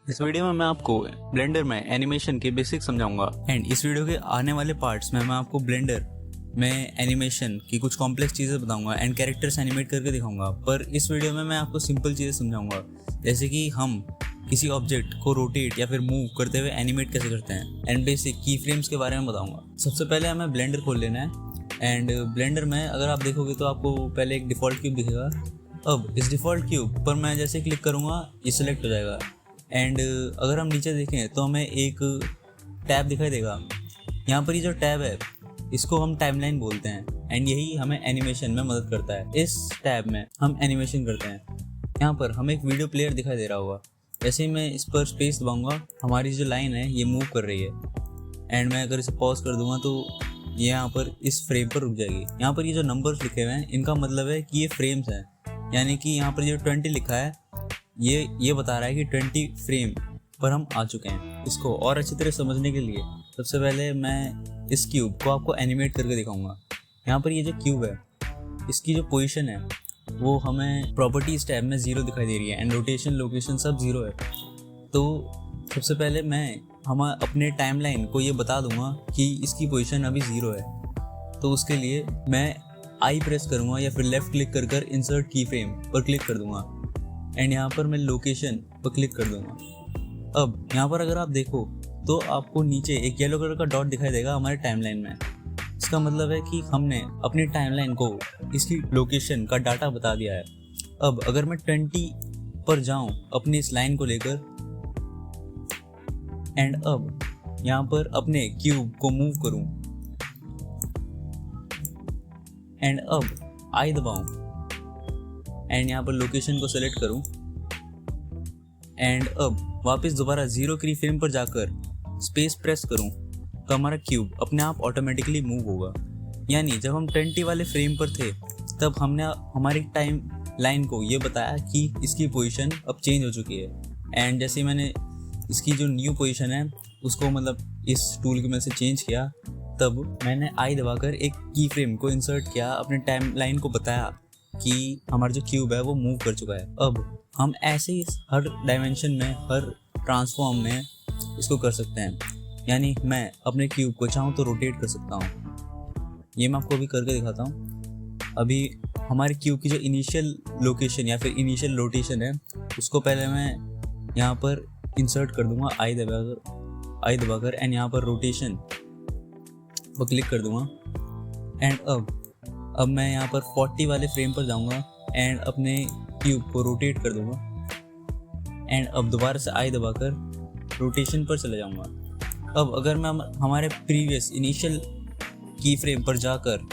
इस वीडियो में मैं आपको ब्लेंडर में एनिमेशन के बेसिक्स समझाऊंगा एंड इस वीडियो के आने वाले पार्ट्स में मैं आपको ब्लेंडर में एनिमेशन की कुछ कॉम्प्लेक्स चीज़ें बताऊंगा एंड कैरेक्टर्स एनिमेट करके दिखाऊंगा। पर इस वीडियो में मैं आपको सिंपल चीज़ें समझाऊंगा, जैसे कि हम किसी ऑब्जेक्ट को रोटेट या फिर मूव करते हुए एनिमेट कैसे करते हैं एंड बेसिक की फ्रेम्स के बारे में बताऊंगा। सबसे पहले हमें ब्लेंडर खोल लेना है एंड ब्लेंडर में अगर आप देखोगे तो आपको पहले एक डिफ़ॉल्ट क्यूब दिखेगा। अब इस डिफ़ॉल्ट क्यूब पर मैं जैसे क्लिक करूँगा ये सिलेक्ट हो जाएगा एंड अगर हम नीचे देखें तो हमें एक टैब दिखाई देगा। यहाँ पर ये जो टैब है इसको हम टाइमलाइन बोलते हैं एंड यही हमें एनिमेशन में मदद करता है। इस टैब में हम एनिमेशन करते हैं। यहाँ पर हमें एक वीडियो प्लेयर दिखाई दे रहा होगा। जैसे ही मैं इस पर स्पेस दबाऊंगा हमारी जो लाइन है ये मूव कर रही है एंड मैं अगर इसे पॉज कर दूंगा तो ये यहाँ पर इस फ्रेम पर रुक जाएगी। यहाँ पर ये जो नंबर्स लिखे हुए हैं इनका मतलब है कि ये फ्रेम्स हैं, यानी कि यहाँ पर जो 20 लिखा है ये बता रहा है कि 20 फ्रेम पर हम आ चुके हैं। इसको और अच्छी तरह समझने के लिए सबसे पहले मैं इस क्यूब को आपको एनिमेट करके दिखाऊंगा। यहाँ पर ये जो क्यूब है इसकी जो पोजीशन है वो हमें प्रॉपर्टीज टैब में 0 दिखाई दे रही है एंड रोटेशन लोकेशन सब 0 है। तो सबसे पहले मैं अपने टाइमलाइन को ये बता दूंगा कि इसकी पोजीशन अभी 0 है। तो उसके लिए मैं आई प्रेस करूँगा या फिर लेफ़्ट क्लिक कर कर इंसर्ट की फ्रेम पर क्लिक कर दूँगा एंड यहाँ पर मैं लोकेशन पर क्लिक कर दूँगा। अब यहाँ पर अगर आप देखो तो आपको नीचे एक येलो कलर का डॉट दिखाई देगा हमारे टाइमलाइन में। इसका मतलब है कि हमने अपनी टाइमलाइन को इसकी लोकेशन का डाटा बता दिया है। अब अगर मैं 20 पर जाऊँ अपनी इस लाइन को लेकर एंड अब यहाँ पर अपने क्यूब को मूव करूँ एंड अब आई दबाऊँ एंड यहाँ पर लोकेशन को सेलेक्ट करूँ एंड अब वापस दोबारा 0 की फ्रेम पर जाकर स्पेस प्रेस करूँ तो हमारा क्यूब अपने आप ऑटोमेटिकली मूव होगा। यानी जब हम 20 वाले फ्रेम पर थे तब हमने हमारी टाइम लाइन को ये बताया कि इसकी पोजीशन अब चेंज हो चुकी है एंड जैसे मैंने इसकी जो न्यू पोजीशन है उसको मतलब इस टूल की मदद से चेंज किया तब मैंने आई दबाकर एक की फ्रेम को इंसर्ट किया, अपने टाइम लाइन को बताया कि हमारा जो क्यूब है वो मूव कर चुका है। अब हम ऐसे ही हर डायमेंशन में हर ट्रांसफॉर्म में इसको कर सकते हैं, यानी मैं अपने क्यूब को चाहूँ तो रोटेट कर सकता हूँ। ये मैं आपको अभी करके दिखाता हूँ। अभी हमारे क्यूब की जो इनिशियल लोकेशन या फिर इनिशियल रोटेशन है उसको पहले मैं यहाँ पर इंसर्ट कर दूँगा आई दबाकर एंड यहाँ पर रोटेशन पर क्लिक कर दूँगा एंड अब मैं यहाँ पर 40 वाले फ्रेम पर जाऊँगा एंड अपने क्यूब को रोटेट कर दूँगा एंड अब दोबारा से आई दबाकर रोटेशन पर चले जाऊँगा। अब अगर मैं हमारे प्रीवियस इनिशियल की फ्रेम पर जाकर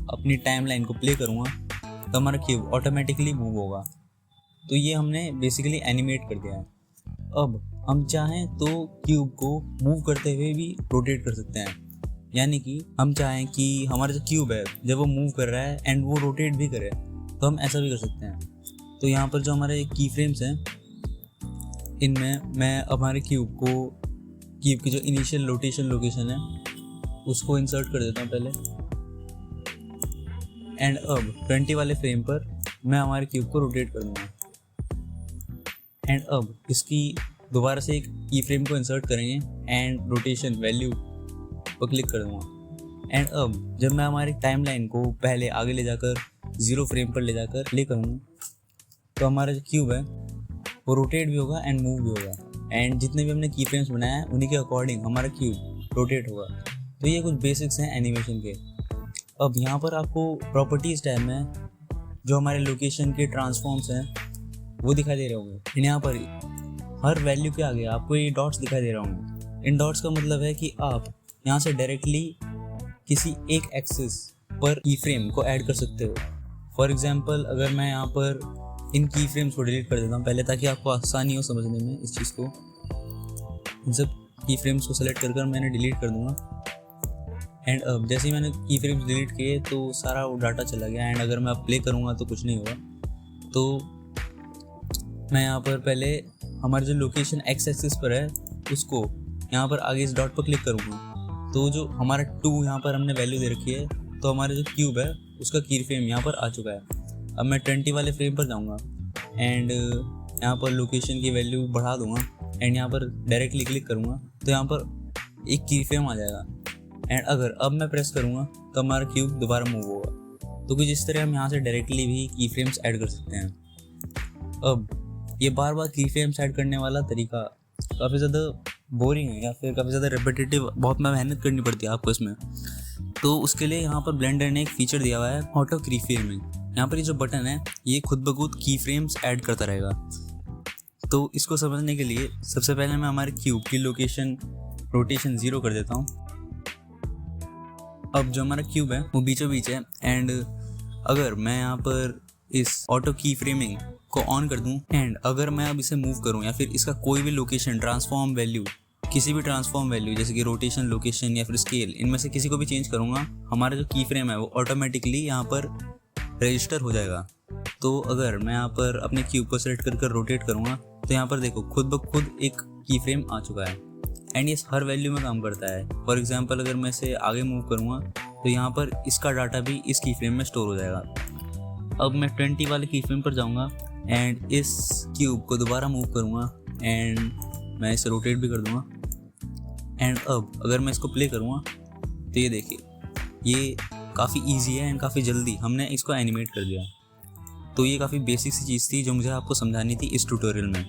अपनी टाइमलाइन को प्ले करूँगा तो हमारा क्यूब ऑटोमेटिकली मूव होगा। तो ये हमने बेसिकली एनिमेट कर दिया है। अब हम चाहें तो क्यूब को मूव करते हुए भी रोटेट कर सकते हैं, यानी कि हम चाहें कि हमारा जो क्यूब है जब वो मूव कर रहा है एंड वो रोटेट भी करे तो हम ऐसा भी कर सकते हैं। तो यहाँ पर जो हमारे की फ्रेम्स हैं इनमें मैं हमारे क्यूब की जो इनिशियल लोकेशन है उसको इंसर्ट कर देता हूँ पहले एंड अब 20 वाले फ्रेम पर मैं हमारे क्यूब को रोटेट कर दूँगा एंड अब इसकी दोबारा से एक की फ्रेम को इंसर्ट करेंगे एंड रोटेशन वैल्यू पर क्लिक कर दूँगा एंड अब जब मैं हमारी टाइमलाइन को पहले आगे ले जाकर 0 फ्रेम पर ले जाकर प्ले करूँगा तो हमारा जो क्यूब है वो रोटेट भी होगा एंड मूव भी होगा एंड जितने भी हमने की फ्रेम्स बनाए हैं उन्हीं के अकॉर्डिंग हमारा क्यूब रोटेट होगा। तो ये कुछ बेसिक्स हैं एनिमेशन के। अब यहाँ पर आपको प्रॉपर्टीज़ टैब में जो हमारे लोकेशन के ट्रांसफॉर्म्स हैं वो दिखाई दे रहे होंगे। यहाँ पर हर वैल्यू के आगे आपको ये डॉट्स दिखाई दे रहे होंगे। इन डॉट्स का मतलब है कि आप यहाँ से डायरेक्टली किसी एक एक्सिस पर की फ्रेम को ऐड कर सकते हो। फॉर एग्जांपल अगर मैं यहाँ पर इन की फ्रेम्स को डिलीट कर देता हूँ पहले ताकि आपको आसानी हो समझने में इस चीज़ को। इन सब की फ्रेम्स को सेलेक्ट कर मैंने डिलीट कर दूँगा एंड अब जैसे ही मैंने की फ्रेम्स डिलीट किए तो सारा वो डाटा चला गया एंड अगर मैं अब प्ले करूँगा तो कुछ नहीं होगा। तो मैं यहाँ पर पहले हमारी जो लोकेशन एक्स एक्सिस पर है उसको यहाँ पर आगे इस डॉट पर क्लिक करूँगा तो जो हमारा 2 यहाँ पर हमने वैल्यू दे रखी है तो हमारा जो क्यूब है उसका की फ्रेम यहाँ पर आ चुका है। अब मैं 20 वाले फ्रेम पर जाऊँगा एंड यहाँ पर लोकेशन की वैल्यू बढ़ा दूंगा एंड यहाँ पर डायरेक्टली क्लिक करूँगा तो यहाँ पर एक की फ्रेम आ जाएगा। एंड अगर अब मैं प्रेस करूँगा तो हमारा क्यूब दोबारा मूव होगा। तो कुछ इस तरह हम यहाँ से डायरेक्टली भी की फ्रेम्स ऐड कर सकते हैं। अब ये बार बार की फ्रेम्स ऐड करने वाला तरीका काफ़ी ज़्यादा बोरिंग है या फिर काफ़ी ज़्यादा रेपिटेटिव, बहुत मेहनत करनी पड़ती है आपको इसमें। तो उसके लिए यहाँ पर ब्लेंडर ने एक फीचर दिया हुआ है ऑटो की फ्रेमिंग। यहाँ पर ये जो बटन है ये खुद ब खुद की फ्रेम्स ऐड करता रहेगा। तो इसको समझने के लिए सबसे पहले मैं हमारे क्यूब की लोकेशन रोटेशन 0 कर देता हूँ। अब जो हमारा क्यूब है वो बीचों बीच है एंड अगर मैं यहाँ पर इस ऑटो की फ्रेमिंग को ऑन कर दूं एंड अगर मैं अब इसे मूव करूं या फिर इसका कोई भी लोकेशन ट्रांसफॉर्म वैल्यू, किसी भी ट्रांसफॉर्म वैल्यू जैसे कि रोटेशन, लोकेशन या फिर स्केल, इनमें से किसी को भी चेंज करूंगा, हमारा जो की फ्रेम है वो ऑटोमेटिकली यहाँ पर रजिस्टर हो जाएगा। तो अगर मैं यहाँ पर अपने क्यूब को सेलेक्ट कर रोटेट करूँगा तो यहाँ पर देखो खुद ब खुद एक की फ्रेम आ चुका है एंड ये हर वैल्यू में काम करता है। फॉर एग्जाम्पल अगर मैं इसे आगे मूव करूँगा तो यहाँ पर इसका डाटा भी इस की फ्रेम में स्टोर हो जाएगा। अब मैं 20 वाले की फ्रेम पर जाऊँगा एंड इस क्यूब को दोबारा मूव करूँगा एंड मैं इसे रोटेट भी कर दूँगा। एंड अब अगर मैं इसको प्ले करूँगा तो ये देखिए ये काफ़ी इजी है एंड काफ़ी जल्दी हमने इसको एनिमेट कर दिया। तो ये काफ़ी बेसिक सी चीज़ थी जो मुझे आपको समझानी थी इस ट्यूटोरियल में।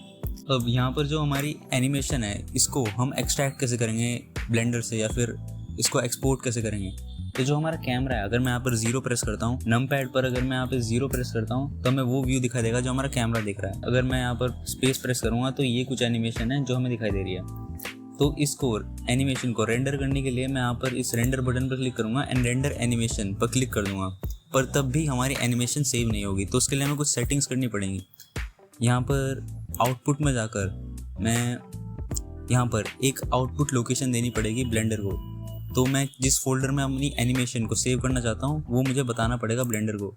अब यहाँ पर जो हमारी एनिमेशन है इसको हम एक्सट्रैक्ट कैसे करेंगे ब्लेंडर से या फिर इसको एक्सपोर्ट कैसे करेंगे। तो जो हमारा कैमरा है, अगर मैं यहाँ पर 0 प्रेस करता हूँ, नम पैड पर अगर मैं यहाँ पे 0 प्रेस करता हूँ तो हमें वो व्यू दिखाई देगा जो हमारा कैमरा दिख रहा है। अगर मैं यहाँ पर स्पेस प्रेस करूँगा तो ये कुछ एनिमेशन है जो हमें दिखाई दे रही है। तो इसको एनिमेशन को रेंडर करने के लिए मैं यहाँ पर इस रेंडर बटन पर क्लिक करूँगा एंड रेंडर एनिमेशन पर क्लिक कर दूँगा, पर तब भी हमारी एनिमेशन सेव नहीं होगी। तो उसके लिए हमें कुछ सेटिंग्स करनी पड़ेंगी। यहाँ पर आउटपुट में जाकर मैं यहाँ पर एक आउटपुट लोकेशन देनी पड़ेगी ब्लेंडर को। तो मैं जिस फोल्डर में अपनी एनिमेशन को सेव करना चाहता हूँ वो मुझे बताना पड़ेगा ब्लेंडर को।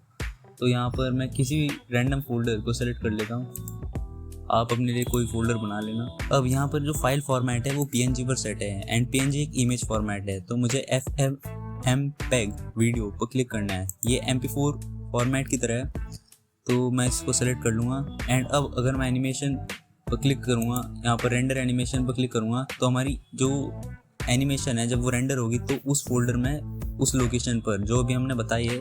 तो यहाँ पर मैं किसी भी रैंडम फोल्डर को सेलेक्ट कर लेता हूँ, आप अपने लिए कोई फोल्डर बना लेना। अब यहाँ पर जो फाइल फॉर्मेट है वो PNG पर सेट है एंड PNG एक इमेज फॉर्मेट है। तो मुझे FFmpeg वीडियो पर क्लिक करना है, ये MP4 फॉर्मेट की तरह है। तो मैं इसको सेलेक्ट कर लूँगा एंड अब अगर मैं एनिमेशन पर क्लिक करूँगा, यहाँ पर रेंडर एनिमेशन पर क्लिक करूँगा तो हमारी जो एनिमेशन है जब वो रेंडर होगी तो उस फोल्डर में उस लोकेशन पर जो भी हमने बताई है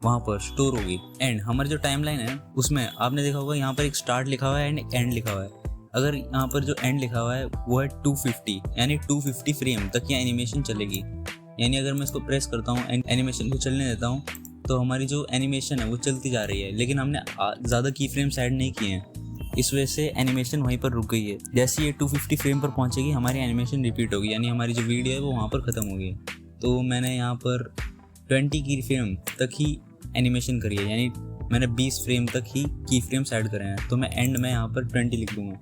वहाँ पर स्टोर होगी। एंड हमारी जो टाइमलाइन है उसमें आपने देखा होगा यहाँ पर एक स्टार्ट लिखा हुआ है एंड एंड लिखा हुआ है। अगर यहाँ पर जो एंड लिखा हुआ है वो है 250, यानी 250 फ्रेम तक ये एनिमेशन चलेगी। यानी अगर मैं इसको प्रेस करता हूँ एंड एनिमेशन को चलने देता हूँ तो हमारी जो एनिमेशन है वो चलती जा रही है, लेकिन हमने ज़्यादा की फ्रेम्स ऐड नहीं किए हैं, इस वजह से एनिमेशन वहीं पर रुक गई है। जैसे ये 250 फ्रेम पर पहुंचेगी हमारी एनिमेशन रिपीट होगी, यानी हमारी जो वीडियो है वो वहाँ पर ख़त्म होगी। तो मैंने यहाँ पर 20 की फ्रेम तक ही एनिमेशन करी है, यानी मैंने 20 फ्रेम तक ही की फ्रेम्स ऐड करे हैं। तो मैं एंड में यहाँ पर 20 लिख दूँगा।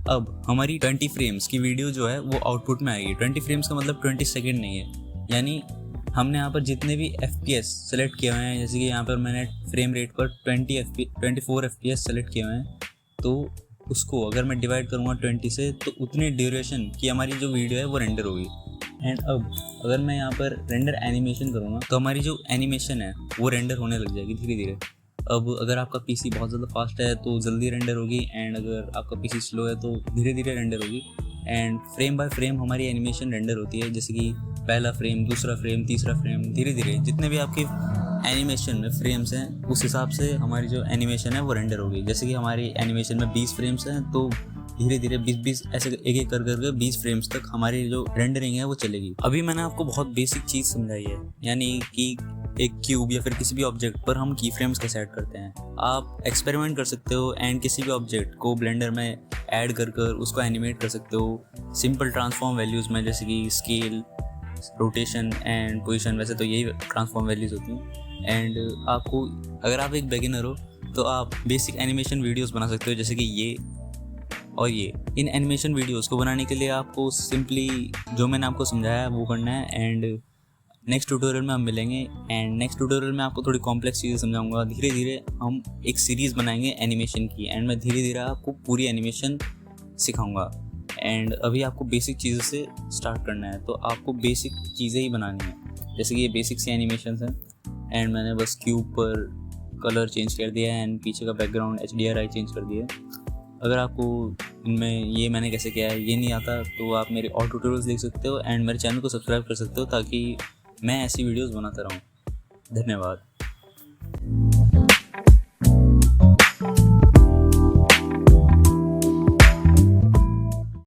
अब हमारी 20 फ्रेम्स की वीडियो जो है वो आउटपुट में आएगी। 20 फ्रेम्स का मतलब 20 सेकेंड नहीं है, यानी हमने यहाँ पर जितने भी FPS सेलेक्ट किए हुए हैं, जैसे कि यहाँ पर मैंने फ्रेम रेट पर 24 FPS सेलेक्ट किए हुए हैं, तो उसको अगर मैं डिवाइड करूँगा 20 से तो उतनी ड्यूरेशन की हमारी जो वीडियो है वो रेंडर होगी। एंड अब अगर मैं यहाँ पर रेंडर एनिमेशन करूँगा तो हमारी जो एनिमेशन है वो रेंडर होने लग जाएगी धीरे धीरे। अब अगर आपका PC बहुत ज़्यादा फास्ट है तो जल्दी रेंडर होगी एंड अगर आपका PC स्लो है तो धीरे धीरे रेंडर होगी। एंड फ्रेम बाय फ्रेम हमारी एनिमेशन रेंडर होती है, जैसे कि पहला फ्रेम, दूसरा फ्रेम, तीसरा फ्रेम, धीरे धीरे जितने भी आपके एनिमेशन में फ्रेम्स हैं उस हिसाब से हमारी जो एनिमेशन है वो रेंडर होगी। जैसे कि हमारी एनिमेशन में 20 फ्रेम्स हैं तो धीरे धीरे 20 ऐसे एक एक कर 20 फ्रेम्स तक हमारी जो रेंडरिंग है वो चलेगी। अभी मैंने आपको बहुत बेसिक चीज़ समझाई है, यानी कि एक क्यूब या फिर किसी भी ऑब्जेक्ट पर हम की फ्रेम्स कैसे ऐड करते हैं। आप एक्सपेरिमेंट कर सकते हो एंड किसी भी ऑब्जेक्ट को ब्लेंडर में ऐड कर उसको एनिमेट कर सकते हो सिंपल ट्रांसफॉर्म वैल्यूज़ में, जैसे कि स्केल, रोटेशन एंड पोजीशन। वैसे तो यही ट्रांसफॉर्म वैल्यूज़ होती हैं। एंड आपको, अगर आप एक बिगिनर हो तो आप बेसिक एनिमेशन वीडियोस बना सकते हो, जैसे कि ये और ये। इन एनिमेशन वीडियोस को बनाने के लिए आपको सिंपली जो मैंने आपको समझाया है वो करना है। एंड नेक्स्ट ट्यूटोरियल में हम मिलेंगे एंड नेक्स्ट ट्यूटोरियल में आपको थोड़ी कॉम्प्लेक्स चीज़ें समझाऊंगा। धीरे धीरे हम एक सीरीज़ बनाएंगे एनिमेशन की एंड मैं धीरे धीरे आपको पूरी एनिमेशन सिखाऊंगा। एंड अभी आपको बेसिक चीज़ों से स्टार्ट करना है, तो आपको बेसिक चीज़ें ही बनानी है। जैसे कि ये बेसिक सी एनिमेशन हैं एंड मैंने बस क्यूब पर कलर चेंज कर दिया है एंड पीछे का बैकग्राउंड HDRI चेंज कर दिया है। अगर आपको इनमें ये मैंने कैसे किया है ये नहीं आता तो आप मेरे और ट्यूटोरियल्स देख सकते हो एंड मेरे चैनल को सब्सक्राइब कर सकते हो ताकि मैं ऐसी वीडियोस बनाता रहूँ। धन्यवाद।